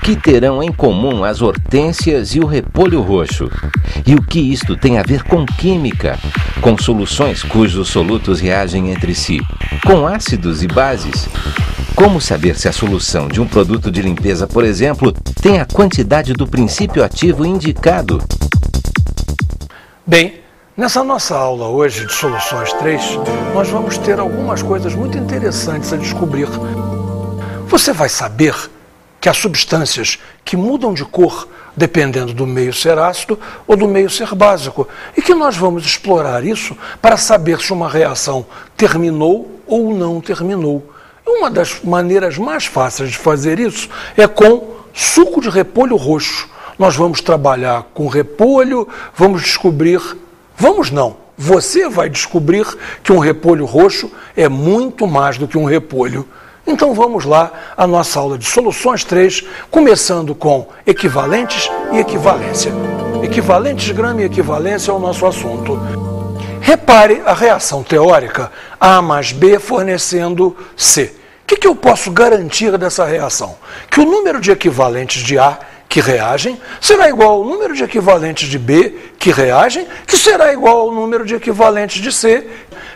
que terão em comum as hortênsias e o repolho roxo? E o que isto tem a ver com química? Com soluções cujos solutos reagem entre si? Com ácidos e bases? Como saber se a solução de um produto de limpeza, por exemplo, tem a quantidade do princípio ativo indicado? Bem, nessa nossa aula hoje de Soluções 3, nós vamos ter algumas coisas muito interessantes a descobrir. Você vai saber que há substâncias que mudam de cor dependendo do meio ser ácido ou do meio ser básico, e que nós vamos explorar isso para saber se uma reação terminou ou não terminou. Uma das maneiras mais fáceis de fazer isso é com suco de repolho roxo. Nós vamos trabalhar com repolho, vamos descobrir... Vamos não, você vai descobrir que um repolho roxo é muito mais do que um repolho. Então vamos lá à nossa aula de Soluções 3, começando com equivalentes e equivalência. Equivalentes, grama e equivalência é o nosso assunto. Repare a reação teórica A mais B fornecendo C. O que eu posso garantir dessa reação? Que o número de equivalentes de A que reagem será igual ao número de equivalentes de B que reagem, que será igual ao número de equivalentes de C.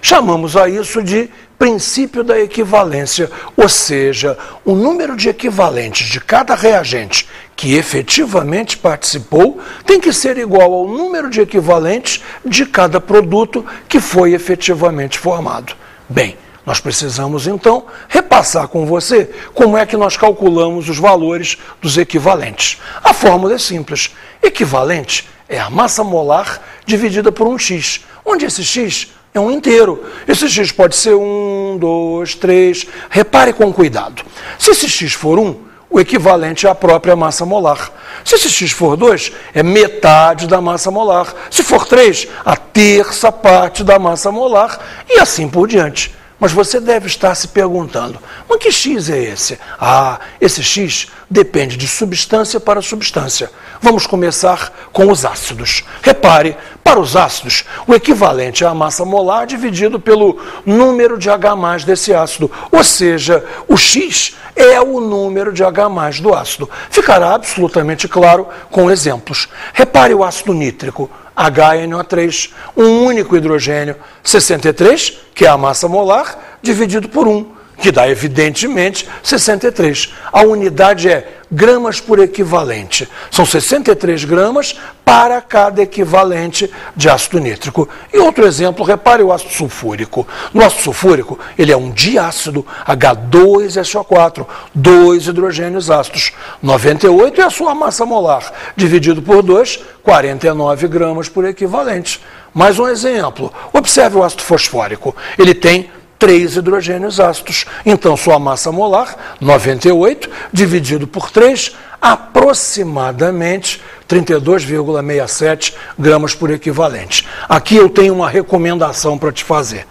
Chamamos a isso de princípio da equivalência, ou seja, o número de equivalentes de cada reagente que efetivamente participou tem que ser igual ao número de equivalentes de cada produto que foi efetivamente formado. Bem, nós precisamos, então, repassar com você como é que nós calculamos os valores dos equivalentes. A fórmula é simples. Equivalente é a massa molar dividida por um x, onde esse x é um inteiro. Esse x pode ser 1, 2, 3. Repare com cuidado. Se esse x for 1, o equivalente é a própria massa molar. Se esse x for 2, é metade da massa molar. Se for 3, a terça parte da massa molar e assim por diante. Mas você deve estar se perguntando, mas que x é esse? Ah, esse x depende de substância para substância. Vamos começar com os ácidos. Repare, para os ácidos, o equivalente é a massa molar dividido pelo número de H+ desse ácido. Ou seja, o x é o número de H+ do ácido. Ficará absolutamente claro com exemplos. Repare o ácido nítrico. HNO3, um único hidrogênio, 63, que é a massa molar, dividido por 1, que dá, evidentemente, 63. A unidade é gramas por equivalente. São 63 gramas para cada equivalente de ácido nítrico. E outro exemplo, repare o ácido sulfúrico. No ácido sulfúrico, ele é um diácido, H2SO4, 2 hidrogênios ácidos. 98 é a sua massa molar, dividido por 2, 49 gramas por equivalente. Mais um exemplo, observe o ácido fosfórico. Ele tem 3 hidrogênios ácidos. Então, sua massa molar, 98, dividido por 3, aproximadamente 32,67 gramas por equivalente. Aqui eu tenho uma recomendação para te fazer.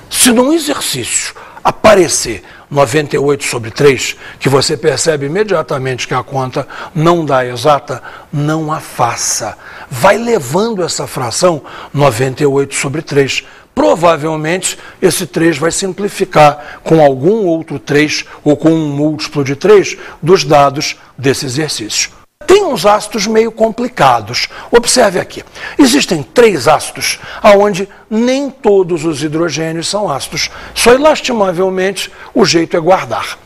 Se num exercício aparecer 98 sobre 3, que você percebe imediatamente que a conta não dá exata, não a faça. Vai levando essa fração 98 sobre 3. Provavelmente, esse 3 vai simplificar com algum outro 3 ou com um múltiplo de 3 dos dados desse exercício. Tem uns ácidos meio complicados. Observe aqui. Existem 3 ácidos onde nem todos os hidrogênios são ácidos. Só lastimavelmente o jeito é guardar.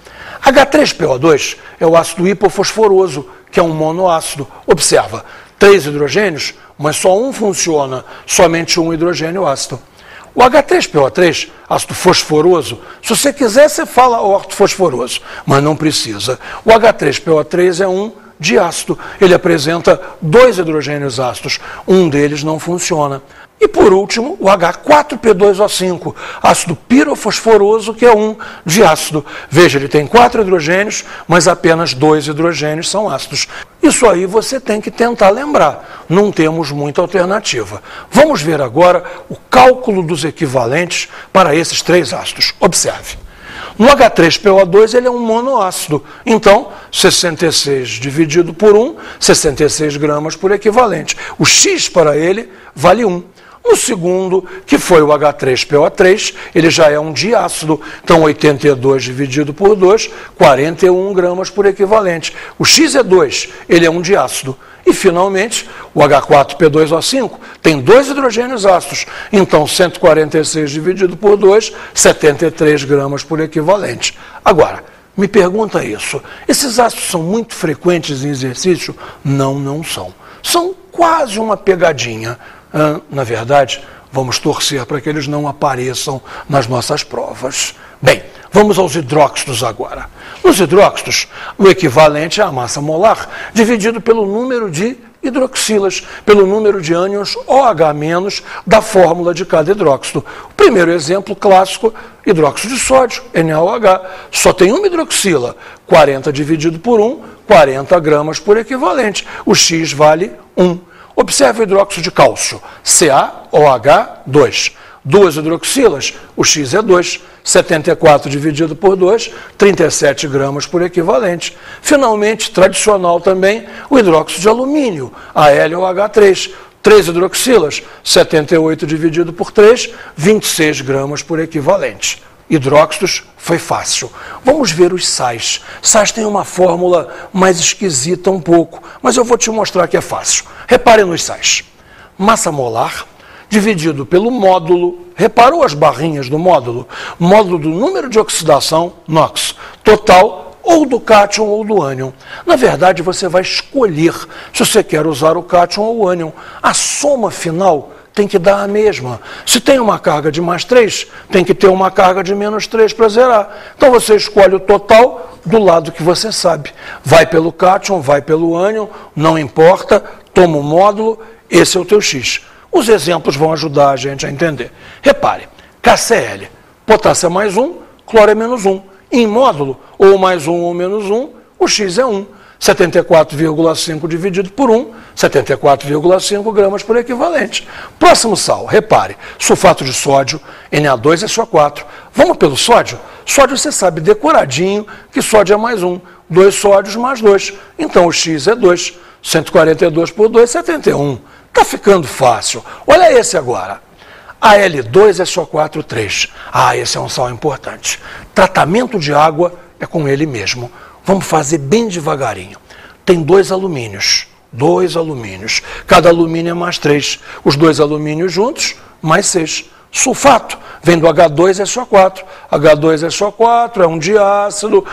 H3PO2 é o ácido hipofosforoso, que é um monoácido. Observa, 3 hidrogênios, mas só um funciona, somente um hidrogênio ácido. O H3PO3, ácido fosforoso, se você quiser, você fala ortofosforoso, mas não precisa. O H3PO3 é um diácido, ele apresenta 2 hidrogênios ácidos, um deles não funciona. E por último, o H4P2O5, ácido pirofosforoso, que é um diácido. Veja, ele tem 4 hidrogênios, mas apenas 2 hidrogênios são ácidos. Isso aí você tem que tentar lembrar, não temos muita alternativa. Vamos ver agora o cálculo dos equivalentes para esses 3 ácidos. Observe. No H3PO2 ele é um monoácido, então 66 dividido por 1, 66 gramas por equivalente. O X para ele vale 1. No segundo, que foi o H3PO3, ele já é um diácido, então 82 dividido por 2, 41 gramas por equivalente. O X é 2, ele é um diácido. E, finalmente, o H4P2O5 tem 2 hidrogênios ácidos, então 146 dividido por 2, 73 gramas por equivalente. Agora, me pergunta isso, esses ácidos são muito frequentes em exercício? Não, não são. São quase uma pegadinha. Na verdade, vamos torcer para que eles não apareçam nas nossas provas. Bem, vamos aos hidróxidos agora. Nos hidróxidos, o equivalente é a massa molar dividido pelo número de hidroxilas, pelo número de ânions OH- da fórmula de cada hidróxido. O primeiro exemplo clássico, hidróxido de sódio, NaOH, só tem uma hidroxila, 40 dividido por 1, 40 gramas por equivalente. O X vale 1. Observe o hidróxido de cálcio, CaOH2. 2 hidroxilas, o X é 2, 74 dividido por 2, 37 gramas por equivalente. Finalmente, tradicional também, o hidróxido de alumínio, AlOH3. 3 hidroxilas, 78 dividido por 3, 26 gramas por equivalente. Hidróxidos foi fácil. Vamos ver os sais. Sais tem uma fórmula mais esquisita um pouco, mas eu vou te mostrar que é fácil. Repare nos sais. Massa molar dividido pelo módulo, reparou as barrinhas do módulo? Módulo do número de oxidação, NOx, total, ou do cátion ou do ânion. Na verdade, você vai escolher se você quer usar o cátion ou o ânion. A soma final tem que dar a mesma. Se tem uma carga de mais 3, tem que ter uma carga de menos 3 para zerar. Então você escolhe o total do lado que você sabe. Vai pelo cátion, vai pelo ânion, não importa, toma o módulo, esse é o teu X. Os exemplos vão ajudar a gente a entender. Repare, KCl, potássio é mais 1, cloro é menos 1. Em módulo, ou mais 1 ou menos 1, o X é 1. 74,5 dividido por 1, 74,5 gramas por equivalente. Próximo sal, repare, sulfato de sódio, Na2SO4. Vamos pelo sódio? Sódio você sabe decoradinho que sódio é mais 1. 2 sódios mais 2. Então o X é 2. 142 por 2, 71. Está ficando fácil. Olha esse agora. Al2SO4 3. Esse é um sal importante. Tratamento de água é com ele mesmo. Vamos fazer bem devagarinho. Tem 2 alumínios. 2 alumínios. Cada alumínio é mais 3. Os 2 alumínios juntos, mais 6. Sulfato vem do H2SO4. H2SO4 é um diácido.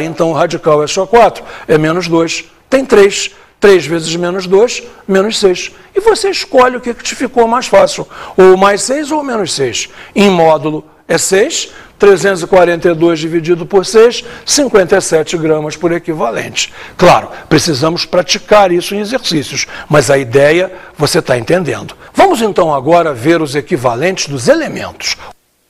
Então o radical SO4 é menos 2. Tem 3. 3 vezes menos 2, menos 6. E você escolhe o que te ficou mais fácil. Ou mais 6 ou menos 6. Em módulo é 6, 342 dividido por 6, 57 gramas por equivalente. Claro, precisamos praticar isso em exercícios, mas a ideia você está entendendo. Vamos então agora ver os equivalentes dos elementos.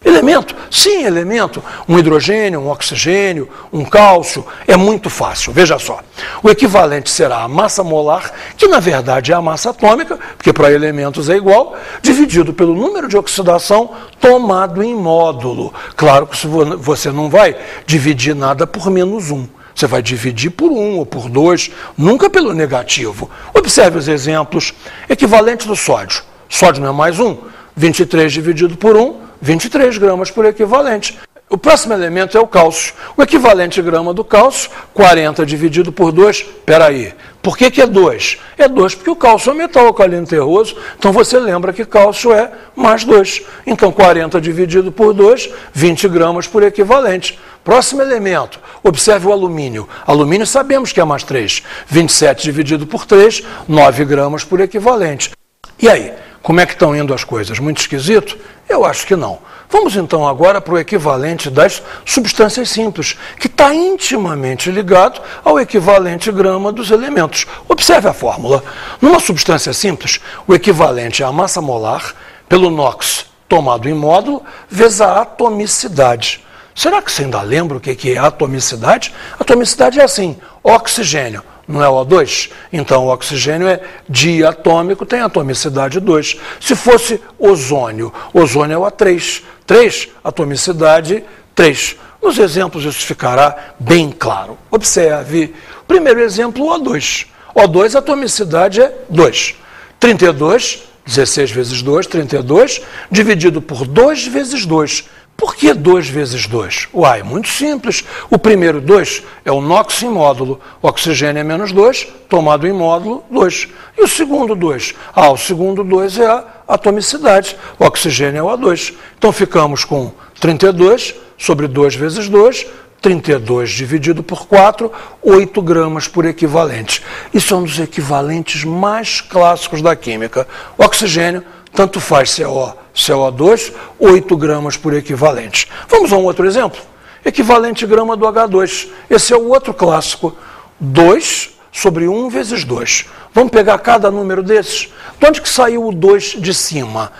Elemento? Sim, elemento. Um hidrogênio, um oxigênio, um cálcio. É muito fácil. Veja só. O equivalente será a massa molar, que na verdade é a massa atômica, porque para elementos é igual, dividido pelo número de oxidação tomado em módulo. Claro que você não vai dividir nada por menos 1. Você vai dividir por 1 ou por 2, nunca pelo negativo. Observe os exemplos. Equivalente do sódio. Sódio não é mais 1. 23 dividido por 1, 23 gramas por equivalente. O próximo elemento é o cálcio. O equivalente grama do cálcio, 40 dividido por 2. Espera aí, por que é 2? É 2 porque o cálcio é um metal alcalino terroso, então você lembra que cálcio é mais 2. Então 40 dividido por 2, 20 gramas por equivalente. Próximo elemento, observe o alumínio. Alumínio sabemos que é mais 3. 27 dividido por 3, 9 gramas por equivalente. E aí? Como é que estão indo as coisas? Muito esquisito? Eu acho que não. Vamos então agora para o equivalente das substâncias simples, que está intimamente ligado ao equivalente grama dos elementos. Observe a fórmula. Numa substância simples, o equivalente é a massa molar pelo NOx tomado em módulo vezes a atomicidade. Será que você ainda lembra o que é atomicidade? Atomicidade é assim, oxigênio. Não é O2? Então o oxigênio é diatômico, tem atomicidade 2. Se fosse ozônio, ozônio é o A3. 3, atomicidade 3. Nos exemplos isso ficará bem claro. Observe. Primeiro exemplo, o O2. O2, atomicidade é 2. 32, 16 vezes 2, 32, dividido por 2 vezes 2. Por que 2 vezes 2? Uai, muito simples. O primeiro 2 é o NOx em módulo. O oxigênio é menos 2, tomado em módulo, 2. E o segundo 2? O segundo 2 é a atomicidade. O oxigênio é o A2. Então ficamos com 32 sobre 2 vezes 2, 32 dividido por 4, 8 gramas por equivalente. Isso é um dos equivalentes mais clássicos da química. O oxigênio, tanto faz CO, CO2, 8 gramas por equivalente. Vamos a um outro exemplo? Equivalente grama do H2. Esse é o outro clássico. 2 sobre 1 vezes 2. Vamos pegar cada número desses? De onde que saiu o 2 de cima?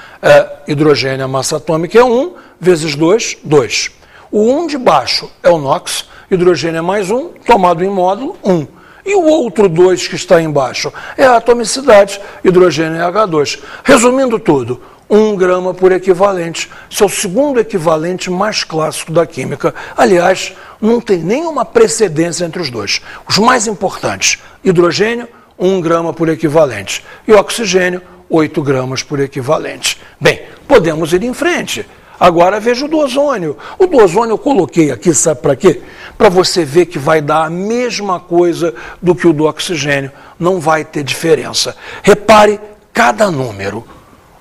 Hidrogênio, a massa atômica é 1, vezes 2, 2. O 1 de baixo é o NOx, hidrogênio é mais 1, tomado em módulo, 1. E o outro 2 que está embaixo é a atomicidade, hidrogênio é H2. Resumindo tudo, 1 grama por equivalente. Esse é o segundo equivalente mais clássico da química. Aliás, não tem nenhuma precedência entre os dois. Os mais importantes, hidrogênio, 1 grama por equivalente. E oxigênio, 8 gramas por equivalente. Bem, podemos ir em frente. Agora veja o do ozônio. O do ozônio eu coloquei aqui, sabe para quê? Para você ver que vai dar a mesma coisa do que o do oxigênio. Não vai ter diferença. Repare cada número.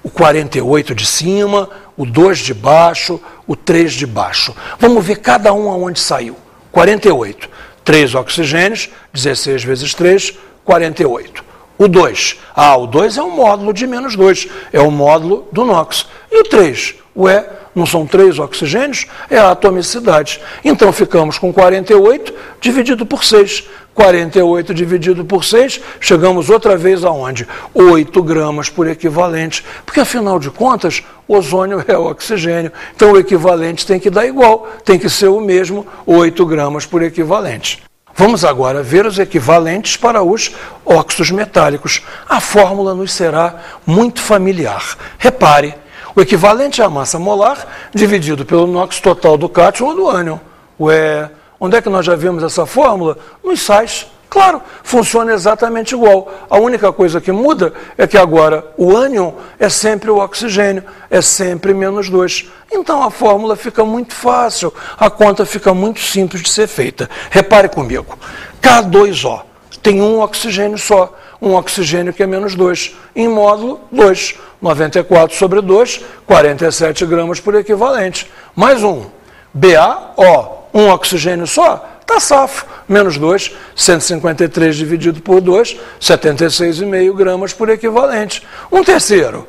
O 48 de cima, o 2 de baixo, o 3 de baixo. Vamos ver cada um aonde saiu. 48. 3 oxigênios, 16 vezes 3, 48. O 2. O 2 é o módulo de menos 2. É o módulo do NOx. E o 3? Ué, não são 3 oxigênios? É a atomicidade. Então ficamos com 48 dividido por 6. 48 dividido por 6, chegamos outra vez aonde? 8 gramas por equivalente. Porque, afinal de contas, o ozônio é o oxigênio. Então, o equivalente tem que dar igual, tem que ser o mesmo, 8 gramas por equivalente. Vamos agora ver os equivalentes para os óxidos metálicos. A fórmula nos será muito familiar. Repare, o equivalente é a massa molar dividido pelo NOx total do cátion ou do ânion. Ué, onde é que nós já vimos essa fórmula? Nos sais. Claro, funciona exatamente igual. A única coisa que muda é que agora o ânion é sempre o oxigênio, é sempre menos 2. Então a fórmula fica muito fácil, a conta fica muito simples de ser feita. Repare comigo, K2O tem um oxigênio só, um oxigênio que é menos 2, em módulo 2, 94 sobre 2, 47 gramas por equivalente. Mais um, BaO, um oxigênio só, está safo, menos 2, 153 dividido por 2, 76,5 gramas por equivalente. Um terceiro,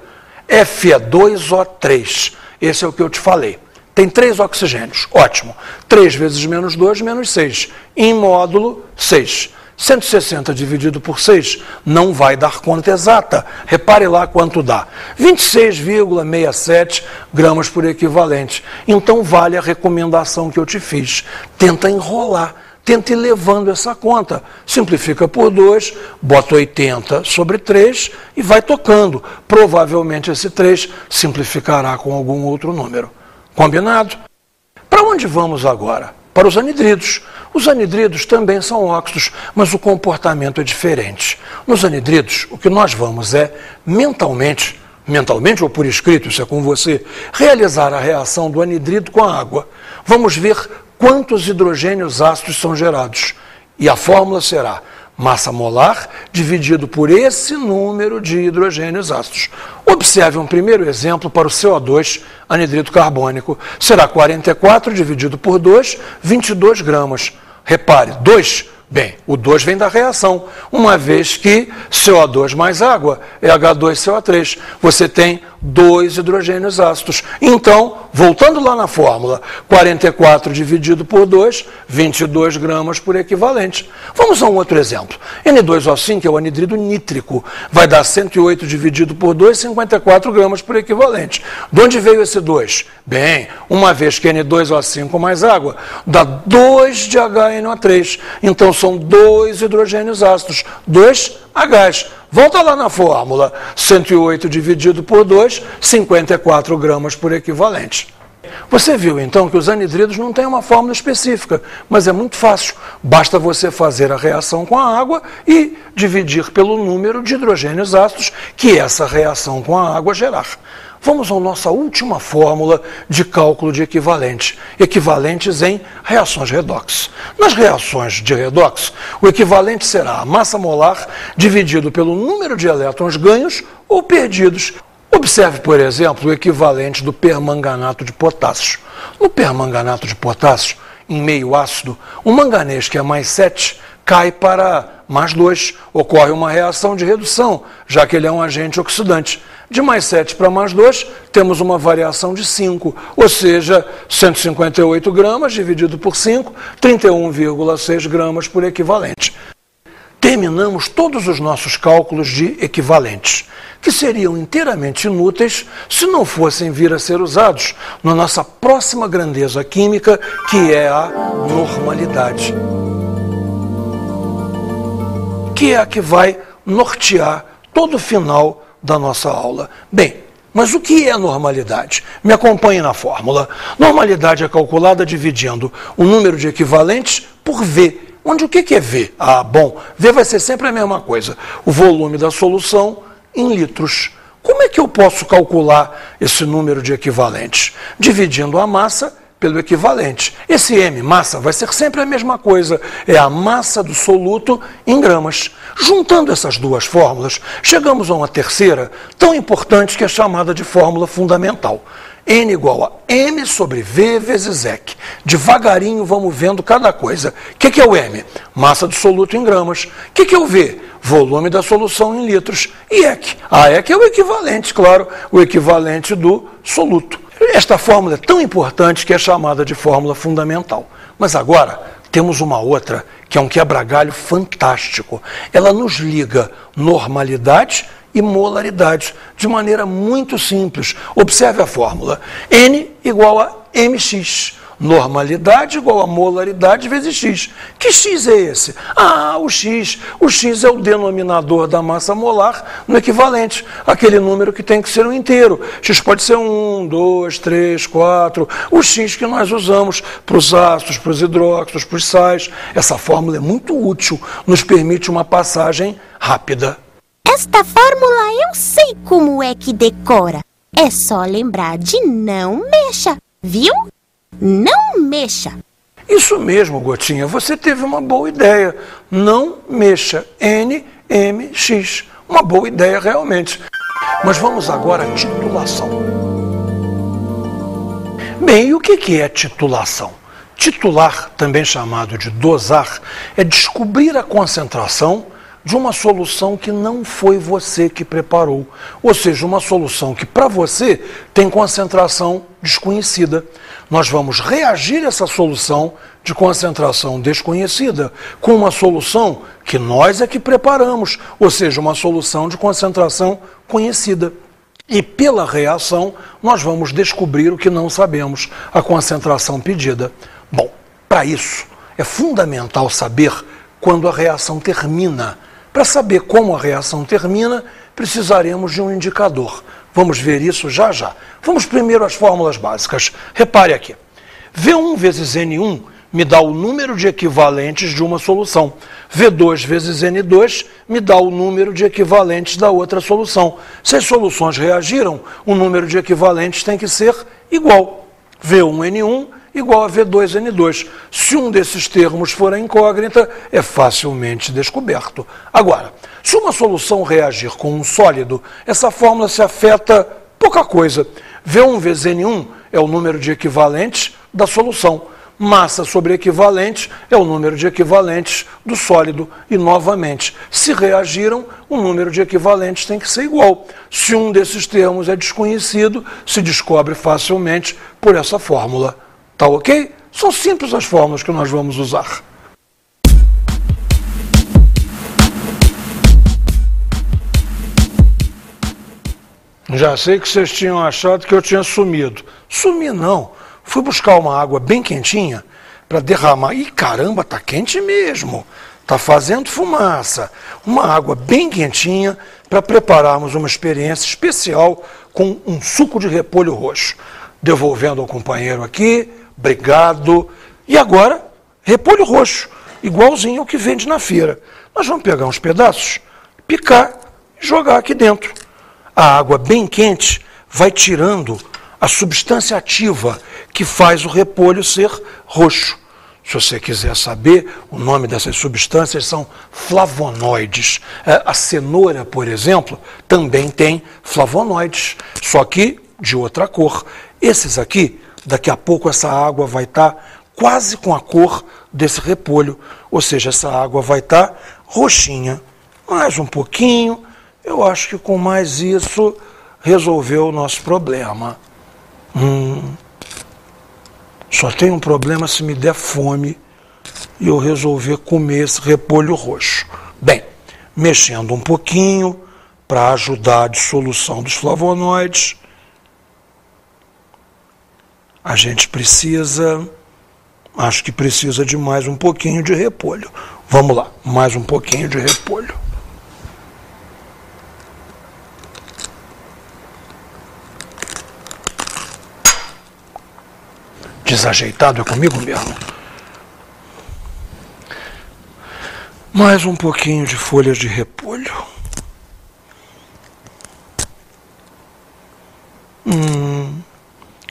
Fe2O3, esse é o que eu te falei. Tem 3 oxigênios, ótimo. 3 vezes menos 2, menos 6, em módulo 6. 160 dividido por 6 não vai dar conta exata. Repare lá quanto dá. 26,67 gramas por equivalente. Então vale a recomendação que eu te fiz. Tenta enrolar. Tenta ir levando essa conta. Simplifica por 2, bota 80 sobre 3 e vai tocando. Provavelmente esse 3 simplificará com algum outro número. Combinado? Para onde vamos agora? Para os anidridos. Os anidridos também são óxidos, mas o comportamento é diferente. Nos anidridos, o que nós vamos é, mentalmente ou por escrito, isso é com você, realizar a reação do anidrido com a água. Vamos ver quantos hidrogênios ácidos são gerados. E a fórmula será massa molar dividido por esse número de hidrogênios ácidos. Observe um primeiro exemplo para o CO2, anidrido carbônico. Será 44 dividido por 2, 22 gramas. Repare, 2, bem, o 2 vem da reação, uma vez que CO2 mais água é H2CO3. Você tem 2 hidrogênios ácidos. Então, voltando lá na fórmula, 44 dividido por 2, 22 gramas por equivalente. Vamos a um outro exemplo. N2O5 é o anidrido nítrico. Vai dar 108 dividido por 2, 54 gramas por equivalente. De onde veio esse 2? Bem, uma vez que N2O5 mais água, dá 2 de HNO3. Então, são 2 hidrogênios ácidos, 2 Hs. Volta lá na fórmula, 108 dividido por 2, 54 gramas por equivalente. você viu então que os anidridos não têm uma fórmula específica, mas é muito fácil. Basta você fazer a reação com a água e dividir pelo número de hidrogênios ácidos que essa reação com a água gerar. Vamos à nossa última fórmula de cálculo de equivalentes, equivalentes em reações redox. Nas reações de redox, o equivalente será a massa molar dividido pelo número de elétrons ganhos ou perdidos. Observe, por exemplo, o equivalente do permanganato de potássio. No permanganato de potássio, em meio ácido, o manganês, que é mais 7, cai para mais 2. Ocorre uma reação de redução, já que ele é um agente oxidante. De mais 7 para mais 2, temos uma variação de 5, ou seja, 158 gramas dividido por 5, 31,6 gramas por equivalente. Terminamos todos os nossos cálculos de equivalentes, que seriam inteiramente inúteis se não fossem vir a ser usados na nossa próxima grandeza química, que é a normalidade, que é a que vai nortear todo o final da nossa aula. Bem, mas o que é normalidade? Me acompanhe na fórmula. Normalidade é calculada dividindo o número de equivalentes por V. Onde o que é V? Ah, bom, V vai ser sempre a mesma coisa. O volume da solução em litros. Como é que eu posso calcular esse número de equivalentes? Dividindo a massa pelo equivalente. Esse M, massa, vai ser sempre a mesma coisa. É a massa do soluto em gramas. Juntando essas duas fórmulas, chegamos a uma terceira, tão importante que é chamada de fórmula fundamental. N igual a M sobre V vezes EC. Devagarinho vamos vendo cada coisa. O que é o M? Massa do soluto em gramas. O que é o V? Volume da solução em litros. E EC? A EC é o equivalente, claro, o equivalente do soluto. Esta fórmula é tão importante que é chamada de fórmula fundamental. Mas agora temos uma outra, que é um quebra-galho fantástico. Ela nos liga normalidade e molaridade de maneira muito simples. Observe a fórmula. N igual a mx. Normalidade igual a molaridade vezes x. Que x é esse? Ah, o x. O x é o denominador da massa molar no equivalente, aquele número que tem que ser um inteiro. X pode ser 1, 2, 3, 4. O x que nós usamos para os ácidos, para os hidróxidos, para os sais. Essa fórmula é muito útil, nos permite uma passagem rápida. Esta fórmula eu sei como é que decora. É só lembrar de não mexa, viu? Não mexa. Isso mesmo, Gotinha, você teve uma boa ideia. Não mexa. NMX. Uma boa ideia realmente. Mas vamos agora à titulação. Bem, e o que é titulação? Titular, também chamado de dosar, é descobrir a concentração de uma solução que não foi você que preparou. Ou seja, uma solução que para você tem concentração desconhecida. Nós vamos reagir essa solução de concentração desconhecida com uma solução que nós é que preparamos, ou seja, uma solução de concentração conhecida. E pela reação, nós vamos descobrir o que não sabemos, a concentração pedida. Bom, para isso, é fundamental saber quando a reação termina. Para saber como a reação termina, precisaremos de um indicador. Vamos ver isso já já. Vamos primeiro às fórmulas básicas. Repare aqui. V1 vezes N1 me dá o número de equivalentes de uma solução. V2 vezes N2 me dá o número de equivalentes da outra solução. Se as soluções reagiram, o número de equivalentes tem que ser igual. V1N1 igual a V2N2. Se um desses termos for a incógnita, é facilmente descoberto. Agora, se uma solução reagir com um sólido, essa fórmula se afeta pouca coisa. V1 vezes N1 é o número de equivalentes da solução. Massa sobre equivalente é o número de equivalentes do sólido. E, novamente, se reagiram, o número de equivalentes tem que ser igual. Se um desses termos é desconhecido, se descobre facilmente por essa fórmula. Tá ok? São simples as fórmulas que nós vamos usar. Já sei que vocês tinham achado que eu tinha sumido. Sumi não. Fui buscar uma água bem quentinha para derramar. Ih, caramba, tá quente mesmo. Tá fazendo fumaça. Uma água bem quentinha para prepararmos uma experiência especial com um suco de repolho roxo. devolvendo ao companheiro aqui, obrigado. E agora, repolho roxo, igualzinho ao que vende na feira. Nós vamos pegar uns pedaços, picar e jogar aqui dentro. A água bem quente vai tirando a substância ativa que faz o repolho ser roxo. Se você quiser saber, o nome dessas substâncias são flavonoides. A cenoura, por exemplo, também tem flavonoides, só que de outra cor. Esses aqui, daqui a pouco essa água vai estar quase com a cor desse repolho, ou seja, essa água vai estar roxinha. Mais um pouquinho, eu acho que com mais isso resolveu o nosso problema. Só tem um problema se me der fome e eu resolver comer esse repolho roxo. Bem, mexendo um pouquinho para ajudar a dissolução dos flavonoides, a gente precisa, acho que precisa de mais um pouquinho de repolho. Vamos lá, mais um pouquinho de repolho. Desajeitado é comigo mesmo. Mais um pouquinho de folhas de repolho.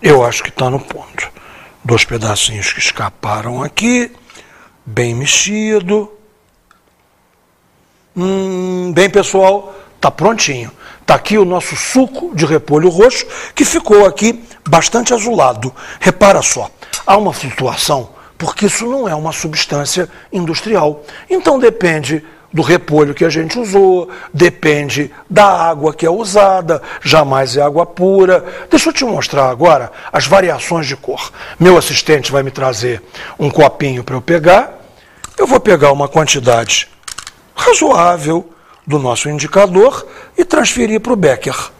Eu acho que está no ponto. 2 pedacinhos que escaparam aqui. Bem mexido. Bem, pessoal, está prontinho. Está aqui o nosso suco de repolho roxo, que ficou aqui bastante azulado. Repara só, há uma flutuação, porque isso não é uma substância industrial. Então depende do repolho que a gente usou, depende da água que é usada, jamais é água pura. Deixa eu te mostrar agora as variações de cor. Meu assistente vai me trazer um copinho para eu pegar. Eu vou pegar uma quantidade razoável do nosso indicador e transferir para o Becker.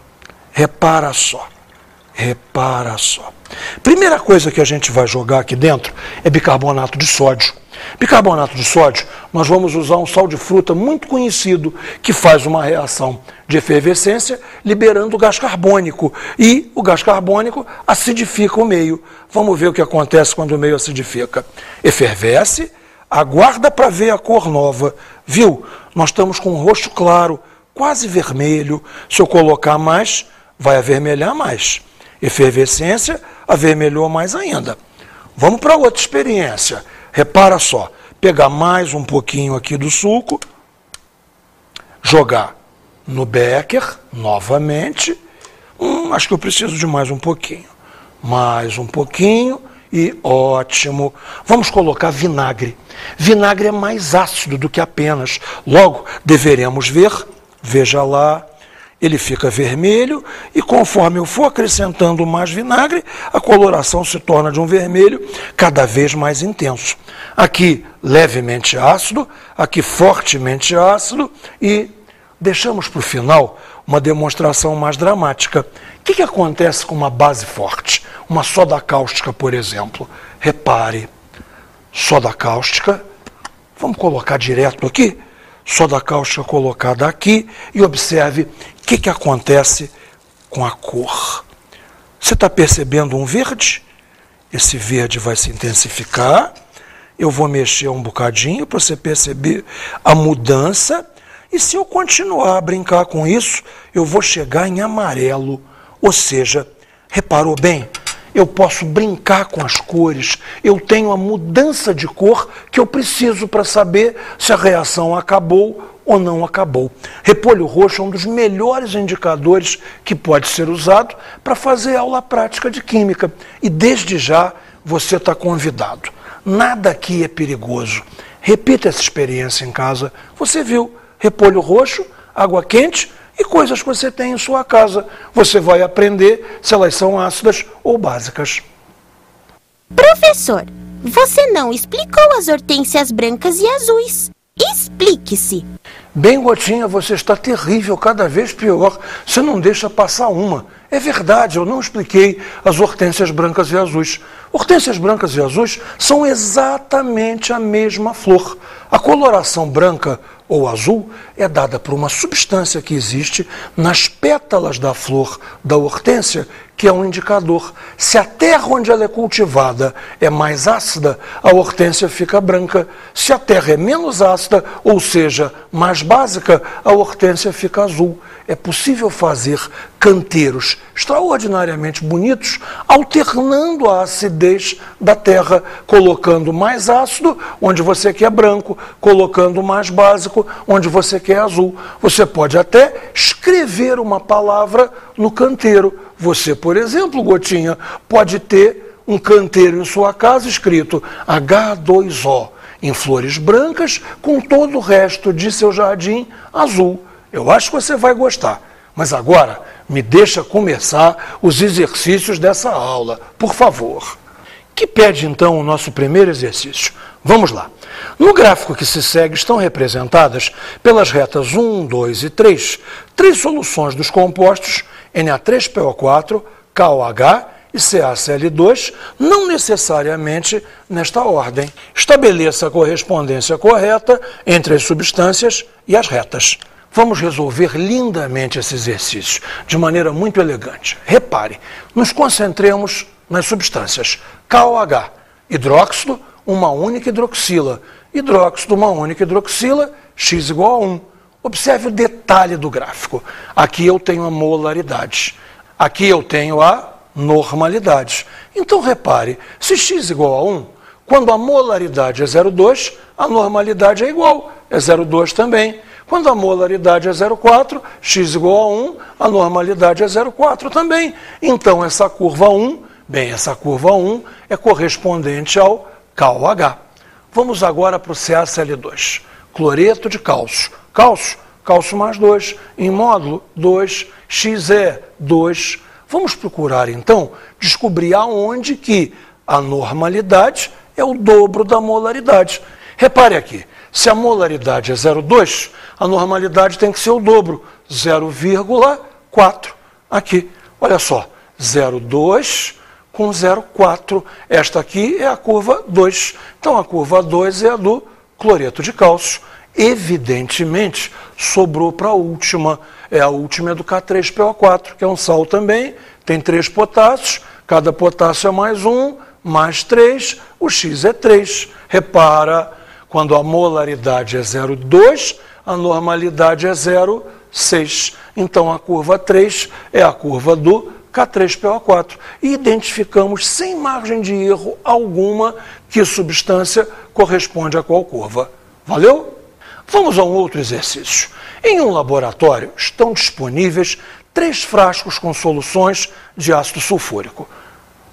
Repara só, repara só. Primeira coisa que a gente vai jogar aqui dentro é bicarbonato de sódio. Bicarbonato de sódio, nós vamos usar um sal de fruta muito conhecido que faz uma reação de efervescência liberando gás carbônico. E o gás carbônico acidifica o meio. Vamos ver o que acontece quando o meio acidifica. Efervesce, aguarda para ver a cor nova. Viu? Nós estamos com um roxo claro, quase vermelho. Se eu colocar mais, vai avermelhar mais. Efervescência, avermelhou mais ainda. Vamos para outra experiência. Repara só, pegar mais um pouquinho aqui do suco, jogar no Becker, novamente. Acho que eu preciso de mais um pouquinho. Mais um pouquinho e ótimo. Vamos colocar vinagre. Vinagre é mais ácido do que apenas. Logo, deveremos ver, veja lá, ele fica vermelho e conforme eu for acrescentando mais vinagre, a coloração se torna de um vermelho cada vez mais intenso. Aqui levemente ácido, aqui fortemente ácido e deixamos para o final uma demonstração mais dramática. O que acontece com uma base forte? Uma soda cáustica, por exemplo. Repare, soda cáustica, vamos colocar direto aqui, soda cáustica colocada aqui e observe o que acontece com a cor. Você está percebendo um verde? Esse verde vai se intensificar. Eu vou mexer um bocadinho para você perceber a mudança. E se eu continuar a brincar com isso, eu vou chegar em amarelo. Ou seja, reparou bem? Eu posso brincar com as cores, eu tenho a mudança de cor que eu preciso para saber se a reação acabou ou não acabou. Repolho roxo é um dos melhores indicadores que pode ser usado para fazer aula prática de química. E desde já você está convidado. Nada aqui é perigoso. Repita essa experiência em casa. Você viu repolho roxo, água quente e coisas que você tem em sua casa. Você vai aprender se elas são ácidas ou básicas. Professor, você não explicou as hortênsias brancas e azuis. Explique-se. Bem, Gotinha, você está terrível, cada vez pior. Você não deixa passar uma. É verdade, eu não expliquei as hortênsias brancas e azuis. Hortênsias brancas e azuis são exatamente a mesma flor. A coloração branca ou azul é dada por uma substância que existe nas pétalas da flor da hortênsia que é um indicador. Se a terra onde ela é cultivada é mais ácida, a hortênsia fica branca. Se a terra é menos ácida, ou seja, mais básica, a hortênsia fica azul. É possível fazer canteiros extraordinariamente bonitos, alternando a acidez da terra, colocando mais ácido onde você quer branco, colocando mais básico onde você quer azul. Você pode até escrever uma palavra no canteiro. Você, por exemplo, Gotinha, pode ter um canteiro em sua casa escrito H2O, em flores brancas, com todo o resto de seu jardim azul. Eu acho que você vai gostar. Mas agora, me deixa começar os exercícios dessa aula, por favor. Que pede, então, o nosso primeiro exercício? Vamos lá. No gráfico que se segue estão representadas, pelas retas 1, 2 e 3, três soluções dos compostos Na3PO4, KOH e CaCl2, não necessariamente nesta ordem. Estabeleça a correspondência correta entre as substâncias e as retas. Vamos resolver lindamente esse exercício, de maneira muito elegante. Repare, nos concentremos nas substâncias. KOH, hidróxido, uma única hidroxila. Hidróxido, uma única hidroxila, X igual a 1. Observe o detalhe do gráfico. Aqui eu tenho a molaridade. Aqui eu tenho a normalidade. Então, repare, se X igual a 1, quando a molaridade é 0,2, a normalidade é igual, é 0,2 também. Quando a molaridade é 0,4, X igual a 1, a normalidade é 0,4 também. Então, essa curva 1, essa curva 1 é correspondente ao KOH. Vamos agora para o CaCl2. Cloreto de cálcio. Cálcio mais 2. Em módulo, 2. X é 2. Vamos procurar, então, descobrir aonde que a normalidade é o dobro da molaridade. Repare aqui, se a molaridade é 0,2, a normalidade tem que ser o dobro, 0,4. Aqui, olha só, 0,2 com 0,4. Esta aqui é a curva 2. Então, a curva 2 é a do cloreto de cálcio. Evidentemente, sobrou para a última. A última é do K3PO4, que é um sal também, tem 3 potássios, cada potássio é mais 1, mais 3, o X é 3. Repara, quando a molaridade é 0,2, a normalidade é 0,6. Então, a curva 3 é a curva do K3PO4. E identificamos, sem margem de erro alguma, que substância corresponde a qual curva. Valeu? Vamos a um outro exercício. Em um laboratório estão disponíveis 3 frascos com soluções de ácido sulfúrico.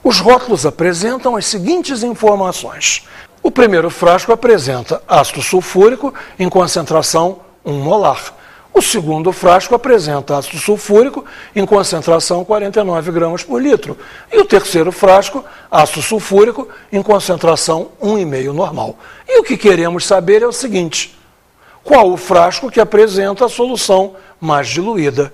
Os rótulos apresentam as seguintes informações. O primeiro frasco apresenta ácido sulfúrico em concentração 1 molar. O segundo frasco apresenta ácido sulfúrico em concentração 49 gramas por litro. E o terceiro frasco, ácido sulfúrico em concentração 1,5 normal. E o que queremos saber é o seguinte: qual o frasco que apresenta a solução mais diluída?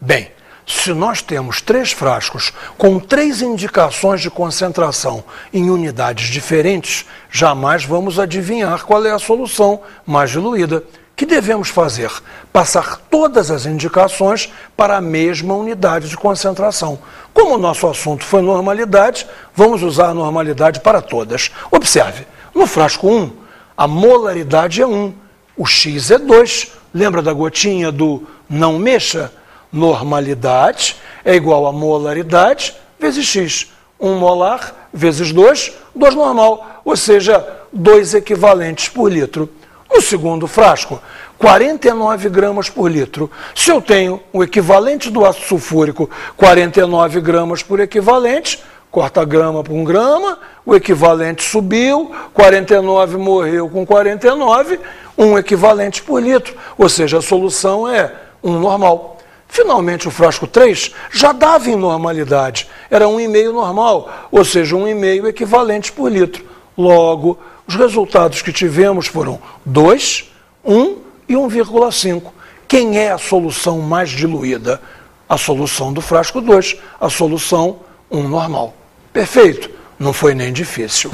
Bem, se nós temos 3 frascos com 3 indicações de concentração em unidades diferentes, jamais vamos adivinhar qual é a solução mais diluída. O que devemos fazer? Passar todas as indicações para a mesma unidade de concentração. Como o nosso assunto foi normalidade, vamos usar a normalidade para todas. Observe, no frasco 1, a molaridade é 1, o X é 2. Lembra da gotinha do não mexa? Normalidade é igual a molaridade vezes X. 1 molar vezes 2, 2 normal, ou seja, 2 equivalentes por litro. No segundo frasco, 49 gramas por litro. Se eu tenho o equivalente do ácido sulfúrico, 49 gramas por equivalente, corta grama por 1 grama, o equivalente subiu, 49 morreu com 49, 1 equivalente por litro, ou seja, a solução é 1 normal. Finalmente, o frasco 3 já dava em normalidade, era 1,5 normal, ou seja, 1,5 equivalente por litro. Logo, os resultados que tivemos foram 2, 1 e 1,5. Quem é a solução mais diluída? A solução do frasco 2, a solução 1 normal. Perfeito, não foi nem difícil.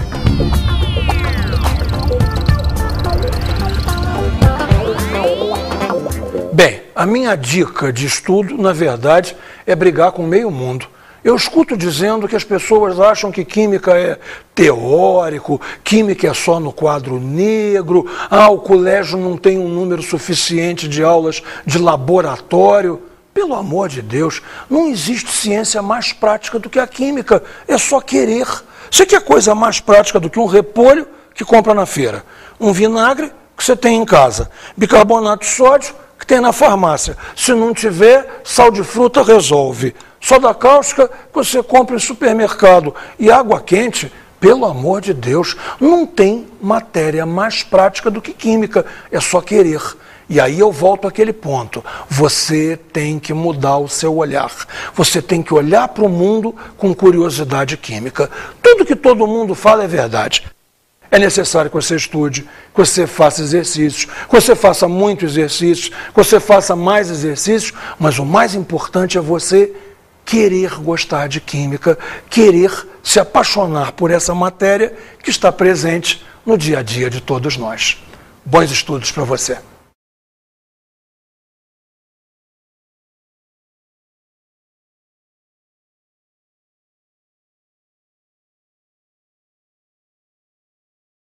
Bem, a minha dica de estudo, na verdade, é brigar com meio mundo. Eu escuto dizendo que as pessoas acham que química é teórico, química é só no quadro negro, o colégio não tem um número suficiente de aulas de laboratório. Pelo amor de Deus, não existe ciência mais prática do que a química, é só querer. Você quer coisa mais prática do que um repolho que compra na feira, um vinagre que você tem em casa, bicarbonato de sódio que tem na farmácia. Se não tiver, sal de fruta resolve. Soda cáustica que você compra em supermercado. E água quente, pelo amor de Deus, não tem matéria mais prática do que química, é só querer. E aí eu volto àquele ponto, você tem que mudar o seu olhar, você tem que olhar para o mundo com curiosidade química. Tudo que todo mundo fala é verdade. É necessário que você estude, que você faça exercícios, que você faça muitos exercícios, que você faça mais exercícios, mas o mais importante é você querer gostar de química, querer se apaixonar por essa matéria que está presente no dia a dia de todos nós. Bons estudos para você.